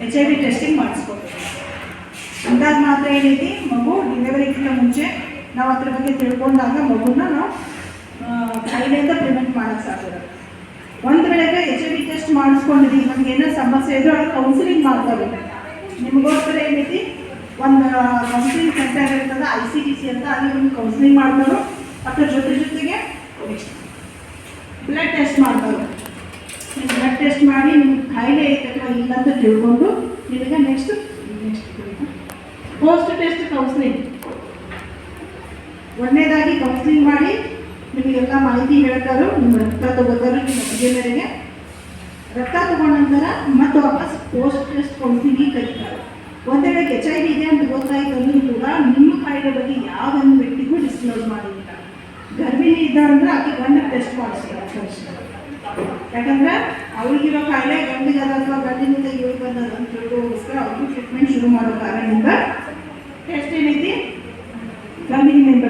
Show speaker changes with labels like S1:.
S1: HIV testing ಮಾಡಿಸ್ಕೋಬೇಕು. ಅಂದಾದ ಮಾತ್ರ ಏನೈತಿ, ಮಗು ಡಿಲಿವರಿಗಿಂತ ಮುಂಚೆ ನಾವು ಅದ್ರ ಬಗ್ಗೆ ತಿಳ್ಕೊಂಡಾಗ ಮಗುನ ನಾವು ಕಾಯಿಲೆಯಿಂದ ಪ್ರಿವೆಂಟ್ ಮಾಡೋಕ್ಕೆ ಸಾಧ್ಯ. ಒಂದು ವೇಳೆಗೆ HIV ಟೆಸ್ಟ್ ಮಾಡಿಸ್ಕೊಂಡಿದ್ದೀವಿ, ನಮ್ಗೆ ಏನೋ ಸಮಸ್ಯೆ ಇದ್ರೂ ಅವ್ರು ಕೌನ್ಸಿಲಿಂಗ್ ಮಾಡ್ತಾರೆ. ನಿಮಗೋಸ್ಕರ ಏನೈತಿ, ಒಂದು ಕೌನ್ಸಿಲಿಂಗ್ ಸೆಂಟರ್ ಇರ್ತದೆ ICTC ಅಂತ, ಅಲ್ಲಿ ಒಂದು ಕೌನ್ಸಿಲಿಂಗ್ ಮಾಡ್ತಾರೆ. ಅದ್ರ ಜೊತೆಗೆ ಬ್ಲಡ್ ಟೆಸ್ಟ್ ಮಾಡ್ತಾರೆ. ನೀವು ಬ್ಲಡ್ ಟೆಸ್ಟ್ ಮಾಡಿ ನಿಮ್ಗೆ ಕಾಯಿಲೆ ಐತೆ ಅಥವಾ ಇಲ್ಲ ಅಂತ ತಿಳ್ಕೊಂಡು ನಿಮಗೆ ನೆಕ್ಸ್ಟ್ ಪೋಸ್ಟ್ ಟೆಸ್ಟ್ ಕೌನ್ಸಿಲಿಂಗ್, ಒಂದನೇದಾಗಿ ಕೌನ್ಸಿಲಿಂಗ್ ಮಾಡಿ ನಿಮಗೆಲ್ಲ ಮಾಹಿತಿ ಹೇಳ್ತಾರೆ. ನಿಮ್ಮ ರಕ್ತ ತಗೋತಾರೆ, ನಿಮ್ಮ ಬಗ್ಗೆ ಮೇರೆಗೆ ರಕ್ತ ತಗೊಂಡ ನಂತರ ಮತ್ತೆ ವಾಪಸ್ ಪೋಸ್ಟ್ ಟೆಸ್ಟ್ ಕೌನ್ಸಿಲಿಂಗಿಗೆ ಕರೀತಾರೆ. ಒಂದು ವೇಳೆ HIV ಇದೆ ಅಂತ ಗೊತ್ತಾಯ್ತು ಅಂದರೂ ಕೂಡ ನಿಮ್ಮ ಕಾಯಿಲೆ ಬಗ್ಗೆ ಯಾವ ಒಂದು ವ್ಯಕ್ತಿಗೂ ಡಿಸ್ಕ್ಲೋಸ್ ಮಾಡಿಲ್ಲ. ಗರ್ಭಿಣಿ ಇದ್ದಾರಂದ್ರೆ ಆಕೆ ಗಂಡ ಟೆಸ್ಟ್ ಮಾಡಿಸ್ತಾರೆ. ಯಾಕಂದ್ರೆ ಅವ್ರಿಗಿರೋ ಕಾಯಿಲೆ ಗಂಡಿಗದ ಅಥವಾ ಗಂಡಿನಿಂದ ಇವ್ರಿಗೆ ಬಂದದ ಅಂತ ಹೇಳೋಗೋಸ್ಕರ ಅವ್ರಿಗೂ ಟ್ರೀಟ್ಮೆಂಟ್ ಶುರು ಮಾಡೋ ಕಾರಣದಿಂದ ಟೆಸ್ಟ್ ಏನೈತಿ, ಫ್ಯಾಮಿಲಿ ಮೆಂಬರ್ಸ್